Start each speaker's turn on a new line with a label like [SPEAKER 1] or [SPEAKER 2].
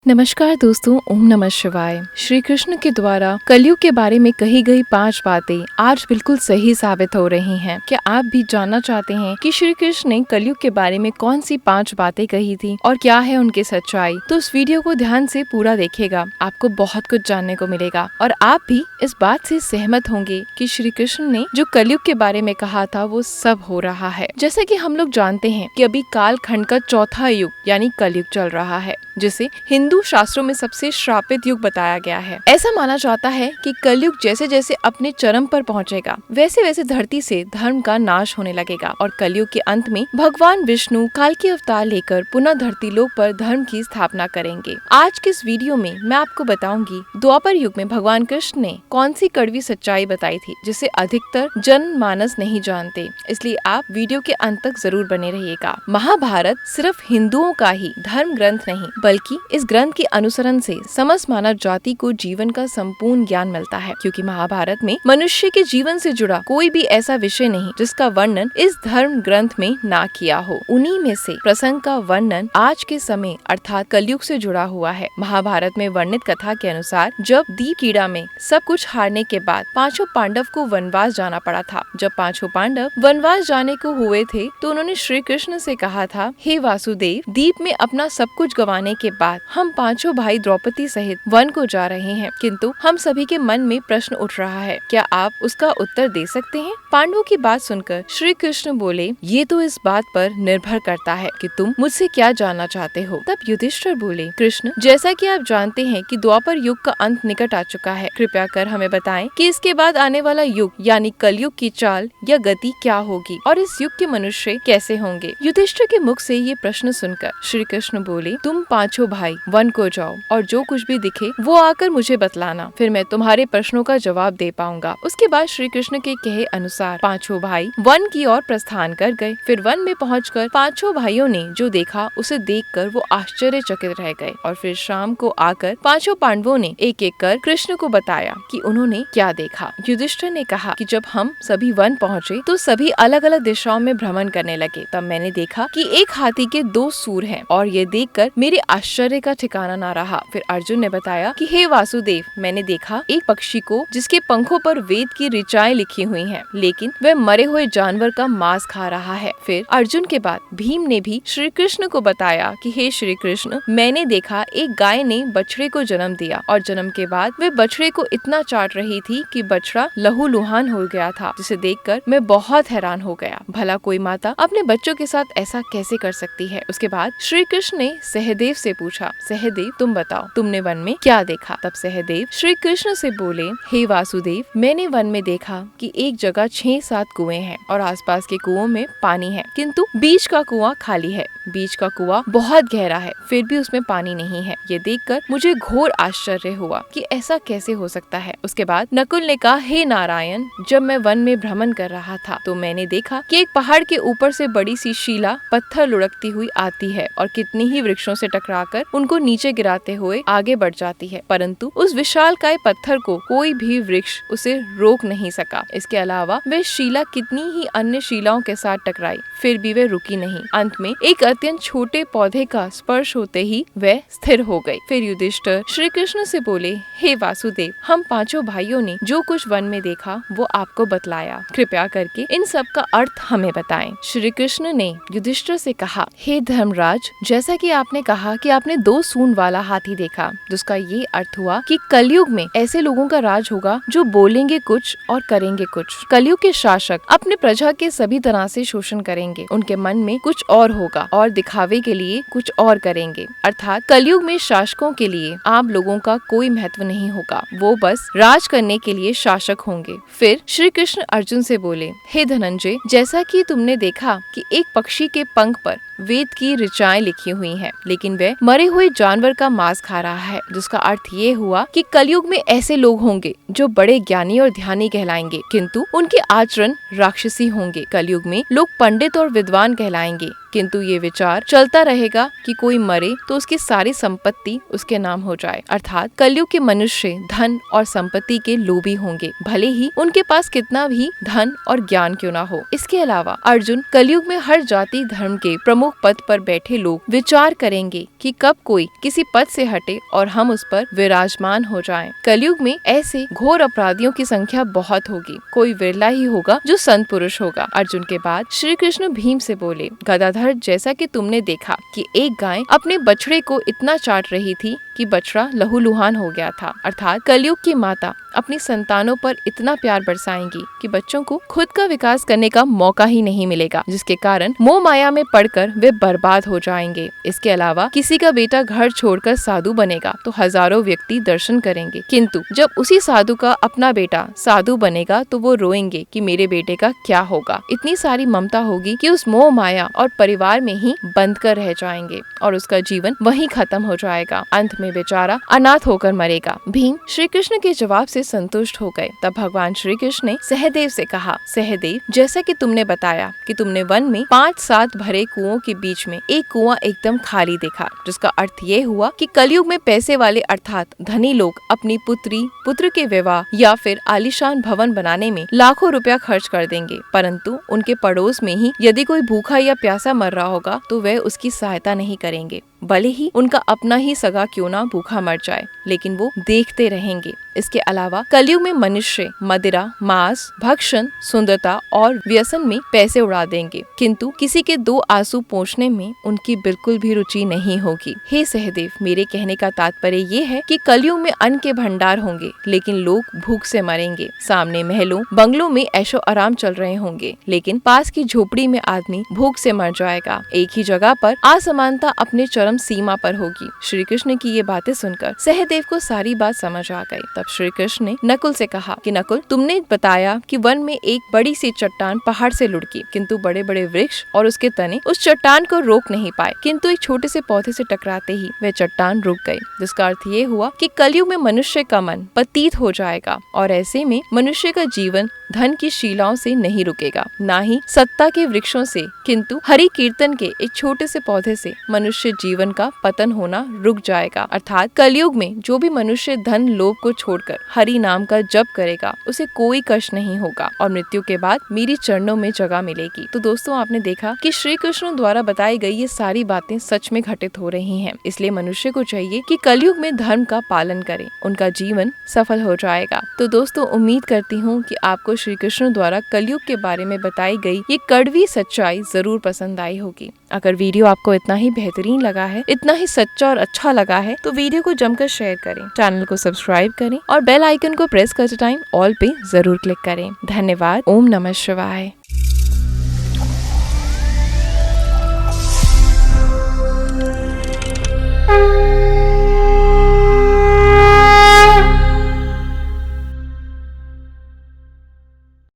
[SPEAKER 1] नमस्कार दोस्तों, ओम नमः शिवाय। श्री कृष्ण के द्वारा कलयुग के बारे में कही गई 5 बातें आज बिल्कुल सही साबित हो रही हैं। क्या आप भी जानना चाहते हैं कि श्री कृष्ण ने कलयुग के बारे में कौन सी 5 बातें कही थी और क्या है उनकी सच्चाई? तो इस वीडियो को ध्यान से पूरा देखिएगा, आपको बहुत कुछ जानने को मिलेगा और आप भी इस बात से सहमत होंगे कि श्री कृष्ण ने जो कलयुग के बारे में कहा था वो सब हो रहा है। जैसे कि हम लोग जानते हैं कि अभी काल खंड का चौथा युग यानी कलयुग चल रहा है, जिसे हिंदू शास्त्रों में सबसे श्रापित युग बताया गया है। ऐसा माना जाता है कि कलयुग जैसे जैसे अपने चरम पर पहुंचेगा वैसे वैसे धरती से धर्म का नाश होने लगेगा और कलयुग के अंत में भगवान विष्णु काल की अवतार लेकर पुनः धरती लोक पर धर्म की स्थापना करेंगे। आज के इस वीडियो में मैं आपको बताऊंगी द्वापर युग में भगवान कृष्ण ने कौन सी कड़वी सच्चाई बताई थी जिसे अधिकतर जनमानस नहीं जानते, इसलिए आप वीडियो के अंत तक जरूर बने रहिएगा। महाभारत सिर्फ हिंदुओं का ही धर्म ग्रंथ नहीं बल्कि इस ग्रंथ के अनुसरण से समस्त मानव जाति को जीवन का संपूर्ण ज्ञान मिलता है, क्योंकि महाभारत में मनुष्य के जीवन से जुड़ा कोई भी ऐसा विषय नहीं जिसका वर्णन इस धर्म ग्रंथ में ना किया हो। उन्हीं में से प्रसंग का वर्णन आज के समय अर्थात कलयुग से जुड़ा हुआ है। महाभारत में वर्णित कथा के अनुसार जब दीपकीड़ा में सब कुछ हारने के बाद पांचों पांडव को वनवास जाना पड़ा था। जब पांचों पांडव वनवास जाने को हुए थे तो उन्होंने श्री कृष्ण से कहा था, हे वासुदेव, दीप में अपना सब कुछ गंवाने के बाद हम पांचों भाई द्रौपदी सहित वन को जा रहे हैं, किंतु हम सभी के मन में प्रश्न उठ रहा है, क्या आप उसका उत्तर दे सकते हैं? पांडवों की बात सुनकर श्री कृष्ण बोले, ये तो इस बात पर निर्भर करता है कि तुम मुझसे क्या जानना चाहते हो। तब युधिष्ठिर बोले, कृष्ण, जैसा कि आप जानते हैं कि द्वापर युग का अंत निकट आ चुका है, कृपया कर हमें बताएं कि इसके बाद आने वाला युग यानी कलयुग की चाल या गति क्या होगी और इस युग के मनुष्य कैसे होंगे। युधिष्ठिर के मुख से ये प्रश्न सुनकर श्री कृष्ण बोले, तुम पांचों भाई वन को जाओ और जो कुछ भी दिखे वो आकर मुझे बतलाना, फिर मैं तुम्हारे प्रश्नों का जवाब दे पाऊंगा। उसके बाद श्री कृष्ण के कहे अनुसार पांचों भाई वन की ओर प्रस्थान कर गए। फिर वन में पहुंचकर पांचों भाइयों ने जो देखा उसे देखकर वो आश्चर्यचकित रह गए और फिर शाम को आकर पांचों पांडवों ने एक एक कर कृष्ण को बताया कि उन्होंने क्या देखा। युधिष्ठिर ने कहा कि जब हम सभी वन पहुँचे तो सभी अलग अलग दिशाओं में भ्रमण करने लगे। तब मैंने देखा कि एक हाथी के 2 सूर हैं और ये देखकर मेरे आश्चर्य का ठिकाना ना रहा। फिर अर्जुन ने बताया कि हे वासुदेव, मैंने देखा एक पक्षी को जिसके पंखों पर वेद की ऋचाएं लिखी हुई हैं, लेकिन वह मरे हुए जानवर का मांस खा रहा है। फिर अर्जुन के बाद भीम ने भी श्री कृष्ण को बताया कि हे श्री कृष्ण, मैंने देखा एक गाय ने बछड़े को जन्म दिया और जन्म के बाद वह बछड़े को इतना चाट रही थी कि बछड़ा लहूलुहान हो गया था, जिसे देखकर मैं बहुत हैरान हो गया। भला कोई माता अपने बच्चों के साथ ऐसा कैसे कर सकती है। उसके बाद श्री कृष्ण ने सहदेव से पूछा, सहदेव, तुम बताओ तुमने वन में क्या देखा। तब सहदेव श्री कृष्ण से बोले, हे वासुदेव, मैंने वन में देखा कि एक जगह 6-7 कुएं हैं और आसपास के कुओं में पानी है, किंतु बीच का कुआं खाली है। बीच का कुआं बहुत गहरा है, फिर भी उसमें पानी नहीं है। ये देखकर मुझे घोर आश्चर्य हुआ कि ऐसा कैसे हो सकता है। उसके बाद नकुल ने कहा, हे नारायण, जब मैं वन में भ्रमण कर रहा था तो मैंने देखा कि एक पहाड़ के ऊपर से बड़ी सी शिला पत्थर लुढ़कती हुई आती है और कितनी ही वृक्षों से टकराकर उनको नीचे गिराते हुए आगे बढ़ जाती है, परंतु उस विशालकाय पत्थर को कोई भी वृक्ष उसे रोक नहीं सका। इसके अलावा वह शिला कितनी ही अन्य शिलाओं के साथ टकराई, फिर भी वह रुकी नहीं। अंत में एक अत्यंत छोटे पौधे का स्पर्श होते ही वह स्थिर हो गई। फिर युधिष्ठिर श्री कृष्ण से बोले, हे वासुदेव, हम पांचों भाइयों ने जो कुछ वन में देखा वो आपको बतलाया, कृपया करके इन सब का अर्थ हमें बताएं। श्री कृष्ण ने युधिष्ठिर से कहा, हे धर्मराज, जैसा कि आपने कहा कि आपने 2 सूंड वाला हाथी देखा, जिसका ये अर्थ हुआ कि कलयुग में ऐसे लोगों का राज होगा जो बोलेंगे कुछ और करेंगे कुछ। कलयुग के शासक अपने प्रजा के सभी तरह से शोषण करेंगे, उनके मन में कुछ और होगा और दिखावे के लिए कुछ और करेंगे। अर्थात कलयुग में शासकों के लिए आम लोगों का कोई महत्व नहीं होगा, वो बस राज करने के लिए शासक होंगे। फिर श्री कृष्ण अर्जुन से बोले, हे धनंजय, जैसा कि तुमने देखा कि एक पक्षी के पंख पर वेद की ऋचाएं लिखी हुई हैं, लेकिन वह मरे हुए जानवर का मांस खा रहा है, जिसका अर्थ ये हुआ कि कलयुग में ऐसे लोग होंगे जो बड़े ज्ञानी और ध्यानी कहलाएंगे, किंतु उनके आचरण राक्षसी होंगे। कलयुग में लोग पंडित और विद्वान कहलाएंगे, किंतु ये विचार चलता रहेगा कि कोई मरे तो उसकी सारी संपत्ति उसके नाम हो जाए। अर्थात कलयुग के मनुष्य धन और संपत्ति के लोभी होंगे, भले ही उनके पास कितना भी धन और ज्ञान क्यों ना हो। इसके अलावा अर्जुन, कलयुग में हर जाति धर्म के प्रमुख पद पर बैठे लोग विचार करेंगे कि कब कोई किसी पद से हटे और हम उस पर विराजमान हो जाएं। कलयुग में ऐसे घोर अपराधियों की संख्या बहुत होगी, कोई विरला ही होगा जो संत पुरुष होगा। अर्जुन के बाद श्री कृष्ण भीम से बोले, गदाधर, जैसा कि तुमने देखा कि एक गाय अपने बछड़े को इतना चाट रही थी कि बछड़ा लहूलुहान हो गया था। अर्थात कलयुग की माता अपनी संतानों पर इतना प्यार बरसाएंगी कि बच्चों को खुद का विकास करने का मौका ही नहीं मिलेगा, जिसके कारण मोह माया में पड़कर वे बर्बाद हो जाएंगे। इसके अलावा किसी का बेटा घर छोड़कर साधु बनेगा तो हजारों व्यक्ति दर्शन करेंगे, किंतु जब उसी साधु का अपना बेटा साधु बनेगा तो वो रोएंगे कि मेरे बेटे का क्या होगा। इतनी सारी ममता होगी कि उस मोह माया और परिवार में ही बंद कर रह जाएंगे और उसका जीवन वहीं खत्म हो जाएगा। अंत में बेचारा अनाथ होकर मरेगा। भीम श्री कृष्ण के जवाब से संतुष्ट हो गए। तब भगवान श्री कृष्ण ने सहदेव से कहा, सहदेव, जैसा कि तुमने बताया कि तुमने वन में 5-7 भरे कुओं के बीच में एक कुआं एकदम खाली देखा, जिसका अर्थ ये हुआ कि कलयुग में पैसे वाले अर्थात धनी लोग अपनी पुत्र के विवाह या फिर आलीशान भवन बनाने में लाखों रुपया खर्च कर देंगे, परंतु उनके पड़ोस में ही यदि कोई भूखा या प्यासा मर रहा होगा तो वह उसकी सहायता नहीं करेंगे, भले ही उनका अपना ही सगा क्यों ना भूखा मर जाए, लेकिन वो देखते रहेंगे। इसके अलावा कलयुग में मनुष्य मदिरा, मांस, भक्षण, सुंदरता और व्यसन में पैसे उड़ा देंगे, किंतु किसी के 2 आंसू पोंछने में उनकी बिल्कुल भी रुचि नहीं होगी। हे सहदेव, मेरे कहने का तात्पर्य ये है कि कलयुग में अन्न के भंडार होंगे, लेकिन लोग भूख से मरेंगे। सामने महलों बंगलों में ऐशो आराम चल रहे होंगे, लेकिन पास की झोपड़ी में आदमी भूख से मर जाएगा। एक ही जगह पर असमानता अपने चरम सीमा पर होगी। श्री कृष्ण की ये बातें सुनकर सहदेव को सारी बात समझ आ गई। तब श्री कृष्ण ने नकुल से कहा कि नकुल, तुमने बताया कि वन में एक बड़ी सी चट्टान पहाड़ से लुढ़की, किंतु बड़े बड़े वृक्ष और उसके तने उस चट्टान को रोक नहीं पाए, किंतु एक छोटे से पौधे से टकराते ही वह चट्टान रुक गई, जिसका अर्थ ये हुआ कि कलयुग में मनुष्य का मन पतित हो जाएगा और ऐसे में मनुष्य का जीवन धन की शीलाओं से नहीं रुकेगा, ना ही सत्ता के वृक्षों से, किंतु हरि कीर्तन के एक छोटे से पौधे से मनुष्य जीवन का पतन होना रुक जाएगा। अर्थात कलयुग में जो भी मनुष्य धन लोभ को छोड़कर हरि नाम का जप करेगा उसे कोई कष्ट नहीं होगा और मृत्यु के बाद मेरी चरणों में जगह मिलेगी। तो दोस्तों, आपने देखा कि श्री कृष्ण द्वारा बताई गई ये सारी बातें सच में घटित हो रही हैं। इसलिए मनुष्य को चाहिए कि कलयुग में धर्म का पालन करे, उनका जीवन सफल हो जाएगा। तो दोस्तों, उम्मीद करती हूँ कि आपको श्री कृष्ण द्वारा कलयुग के बारे में बताई गई ये कड़वी सच्चाई जरूर पसंद आई होगी। अगर वीडियो आपको इतना ही बेहतरीन लगा है, इतना ही सच्चा और अच्छा लगा है, तो वीडियो को जमकर शेयर करें, चैनल को सब्सक्राइब करें और बेल आइकन को प्रेस करते टाइम ऑल पे जरूर क्लिक करें। धन्यवाद। ओम नमः शिवाय।